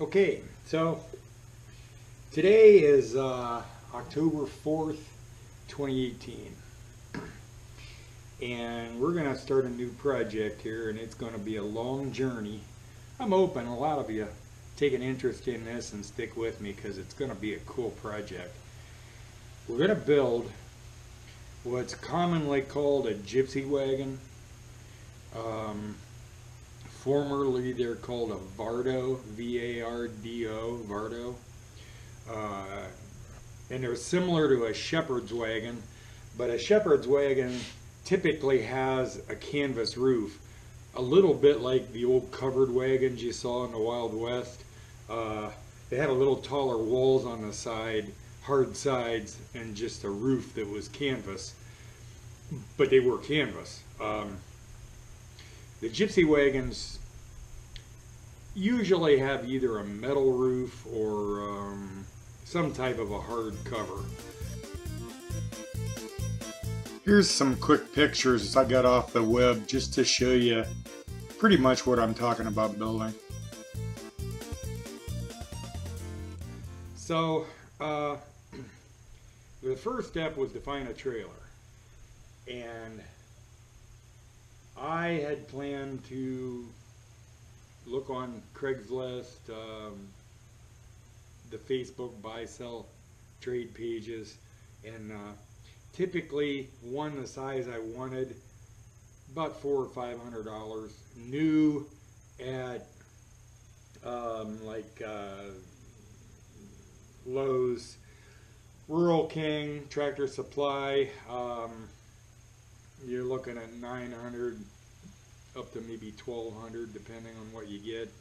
Okay, so today is October 4th, 2018, and we're going to start a new project here, and it's going to be a long journey. I'm hoping a lot of you take an interest in this and stick with me because it's going to be a cool project. We're going to build what's commonly called a Gypsy Wagon. Formerly they're called a Vardo, V-A-R-D-O, Vardo. And they're similar to a shepherd's wagon, but a shepherd's wagon typically has a canvas roof, a little bit like the old covered wagons you saw in the Wild West. They had a little taller walls on the side, hard sides, and just a roof that was canvas, but they were canvas. The Gypsy wagons usually have either a metal roof or some type of a hard cover. Here's some quick pictures I got off the web just to show you pretty much what I'm talking about building. So the first step was to find a trailer, and I had planned to look on Craigslist, the Facebook buy-sell trade pages, and typically one the size I wanted, about $400 or $500, new at Lowe's, Rural King, Tractor Supply. You're looking at $900 up to maybe $1,200 depending on what you get.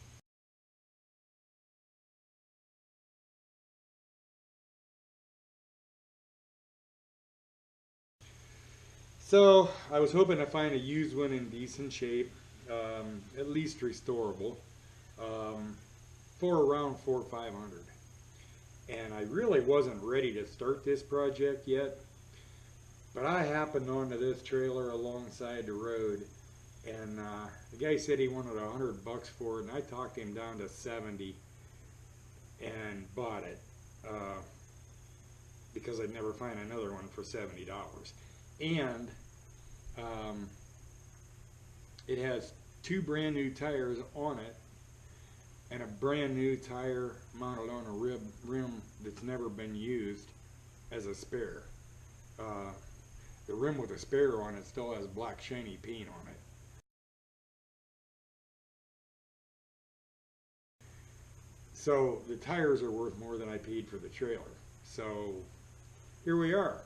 So I was hoping to find a used one in decent shape, at least restorable, for around $400 or $500. And I really wasn't ready to start this project yet, but I happened onto this trailer alongside the road, and the guy said he wanted $100 for it, and I talked him down to 70 and bought it because I'd never find another one for $70. And it has two brand new tires on it and a brand new tire mounted on a rim that's never been used as a spare. The rim with a spare on it still has black shiny paint on it. So the tires are worth more than I paid for the trailer. So here we are.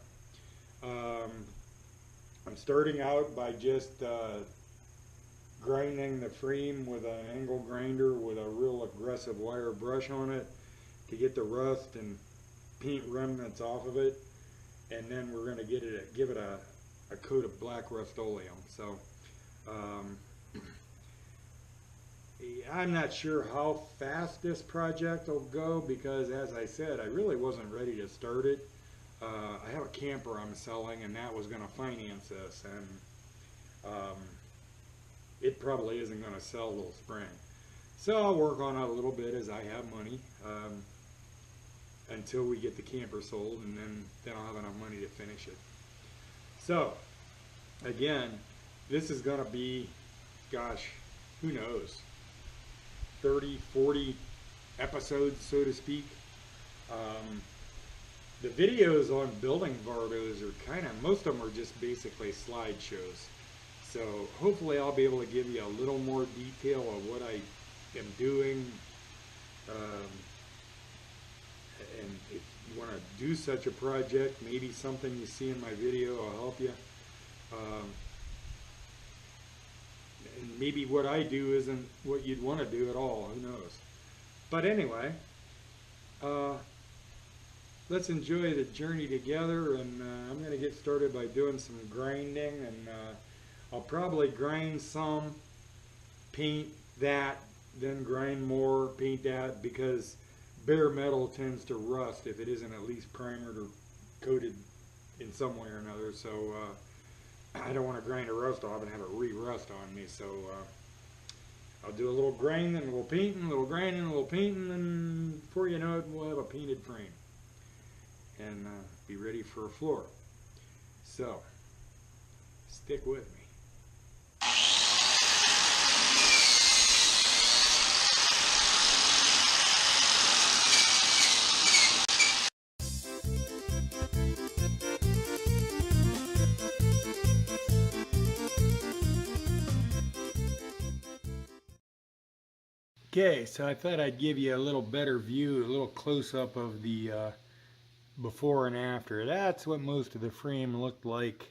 I'm starting out by just grinding the frame with an angle grinder with a real aggressive wire brush on it to get the rust and paint remnants off of it, and then we're going to give it a coat of black Rust-Oleum. So I'm not sure how fast this project will go because, as I said, I really wasn't ready to start it. I have a camper I'm selling, and that was going to finance this, and it probably isn't going to sell till spring. So I'll work on it a little bit as I have money until we get the camper sold, and then I'll have enough money to finish it. So again, this is going to be, gosh, who knows, 30, 40 episodes, so to speak. The videos on building Vardos are most of them are just basically slideshows. So hopefully I'll be able to give you a little more detail of what I am doing. And if you want to do such a project, maybe something you see in my video will help you. And maybe what I do isn't what you'd want to do at all, who knows. But anyway, let's enjoy the journey together, and I'm going to get started by doing some grinding, and I'll probably grind some, paint that, then grind more, paint that, because bare metal tends to rust if it isn't at least primered or coated in some way or another. So I don't want to grind a rust off and have it re-rust on me. So I'll do a little grinding, a little painting, a little grinding, a little painting, and before you know it, we'll have a painted frame and be ready for a floor. So, stick with me. Okay, so I thought I'd give you a little better view, a little close-up of the before and after. That's what most of the frame looked like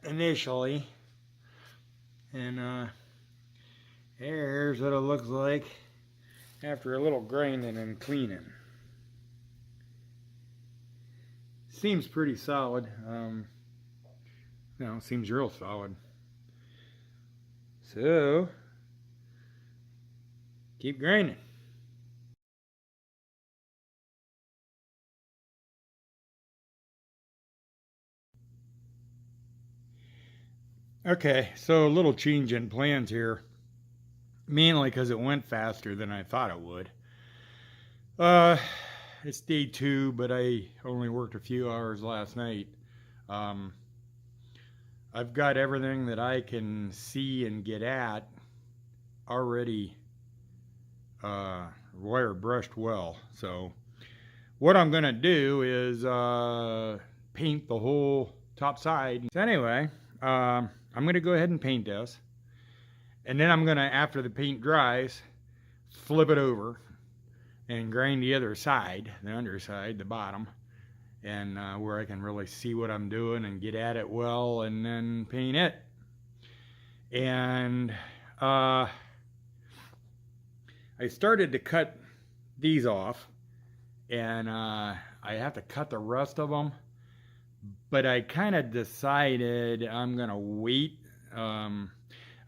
initially. And here's what it looks like after a little grinding and cleaning. Seems pretty solid. Seems real solid. So, keep grinding. Okay, so a little change in plans here. Mainly because it went faster than I thought it would. It's day 2, but I only worked a few hours last night. I've got everything that I can see and get at already wire brushed well. So what I'm gonna do is paint the whole top side. So anyway, I'm gonna go ahead and paint this, and then I'm gonna, after the paint dries, flip it over and grind the other side, the underside, the bottom, and where I can really see what I'm doing and get at it well, and then paint it. And I started to cut these off, and I have to cut the rest of them, but I kind of decided I'm gonna wait. I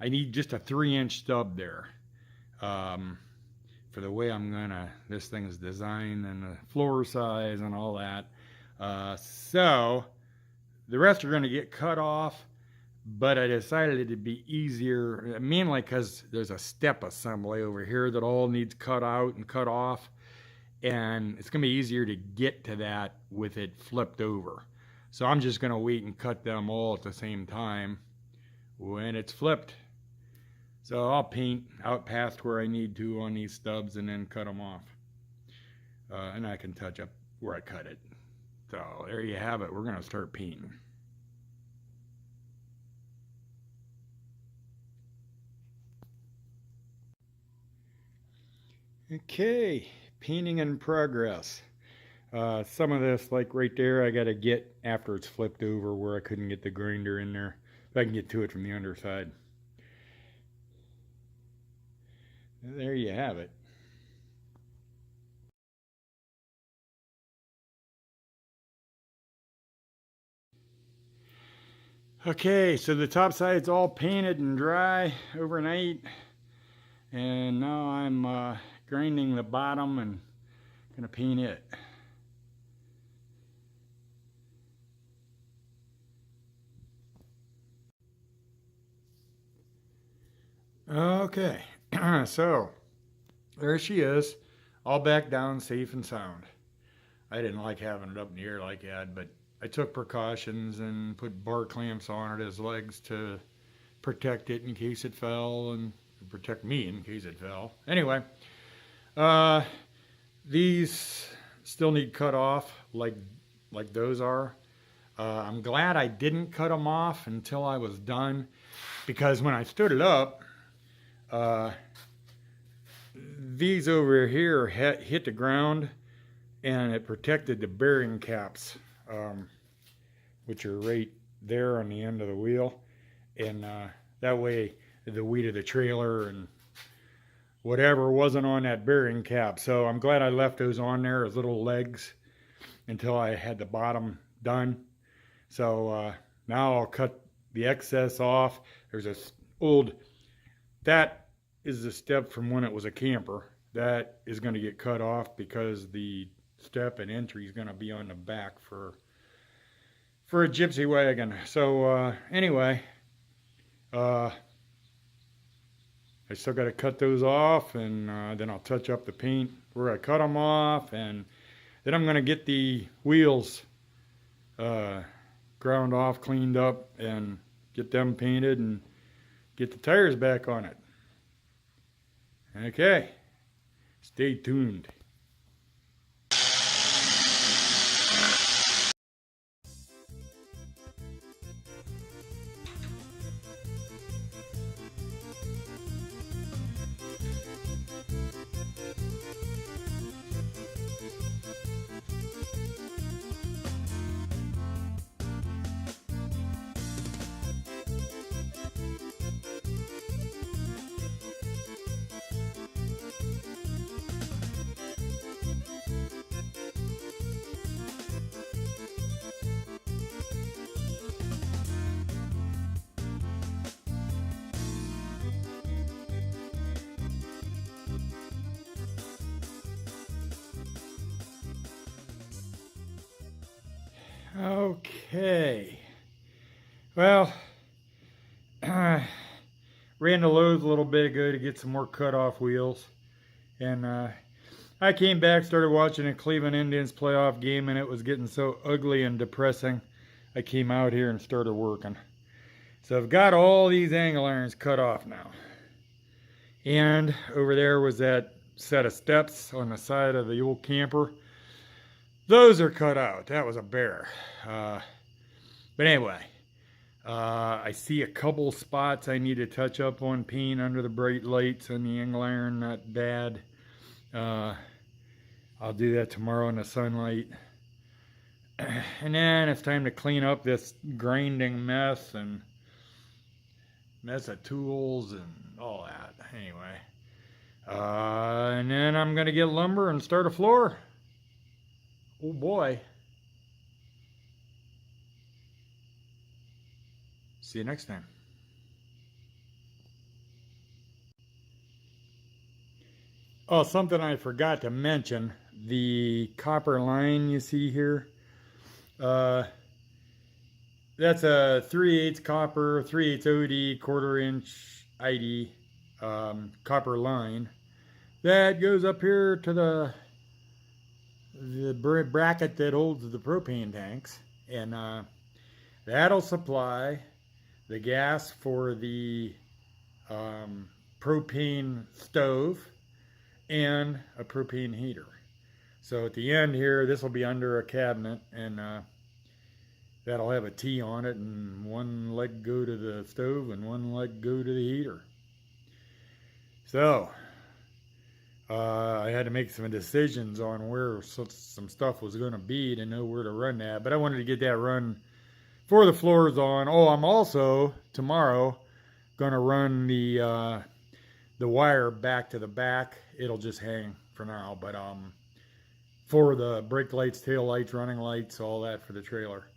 need just a 3-inch stub there for the way this thing is designed and the floor size and all that. So the rest are gonna get cut off, but I decided it'd be easier, mainly because there's a step assembly over here that all needs cut out and cut off, and it's gonna be easier to get to that with it flipped over. So I'm just gonna wait and cut them all at the same time when it's flipped. So I'll paint out past where I need to on these stubs and then cut them off. And I can touch up where I cut it. So there you have it. We're gonna start painting. Okay, painting in progress. Some of this, like right there, I gotta get after it's flipped over where I couldn't get the grinder in there. If I can get to it from the underside. There you have it. Okay, so the top side's all painted and dry overnight, and now I'm grinding the bottom and gonna paint it. Okay, so there she is, all back down, safe and sound. I didn't like having it up in the air like that, but I took precautions and put bar clamps on it as legs to protect it in case it fell, and protect me in case it fell. Anyway, these still need cut off like those are. I'm glad I didn't cut them off until I was done, because when I stood it up, these over here hit the ground, and it protected the bearing caps, which are right there on the end of the wheel, and that way the weight of the trailer and whatever wasn't on that bearing cap. So I'm glad I left those on there as little legs until I had the bottom done. So now I'll cut the excess off. There's this old, that is the step from when it was a camper. That is going to get cut off because the step and entry is going to be on the back for a Gypsy Wagon. So anyway, I still got to cut those off, and then I'll touch up the paint where I cut them off, and then I'm going to get the wheels ground off, cleaned up, and get them painted and get the tires back on it. Okay, stay tuned. Okay, well, ran the loads a little bit ago to get some more cut-off wheels, and I came back, started watching a Cleveland Indians playoff game, and it was getting so ugly and depressing, I came out here and started working. So I've got all these angle irons cut off now, and over there was that set of steps on the side of the old camper. Those are cut out. That was a bear. But anyway, I see a couple spots I need to touch up on paint under the bright lights on the angle iron. Not bad. I'll do that tomorrow in the sunlight. And then it's time to clean up this grinding mess and mess of tools and all that. Anyway. And then I'm going to get lumber and start a floor. Oh boy. See you next time. Oh, something I forgot to mention. The copper line you see here. That's a 3/8 copper, 3/8 OD, 1/4 inch ID copper line. That goes up here to the bracket that holds the propane tanks, and that'll supply the gas for the propane stove and a propane heater. So at the end here, this will be under a cabinet, and that'll have a T on it, and one leg go to the stove and one leg go to the heater. So I had to make some decisions on where some stuff was going to be to know where to run that. But I wanted to get that run for the floors on. Oh, I'm also tomorrow going to run the wire back to the back. It'll just hang for now. But for the brake lights, tail lights, running lights, all that for the trailer.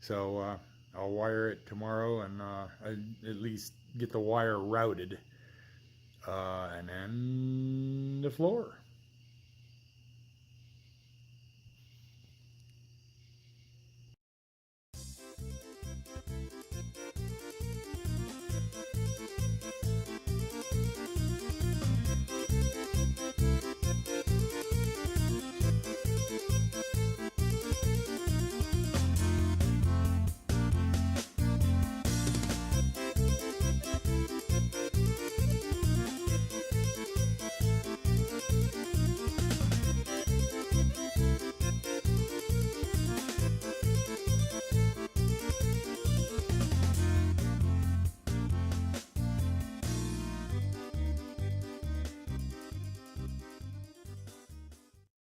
So I'll wire it tomorrow, and at least get the wire routed. And then the floor.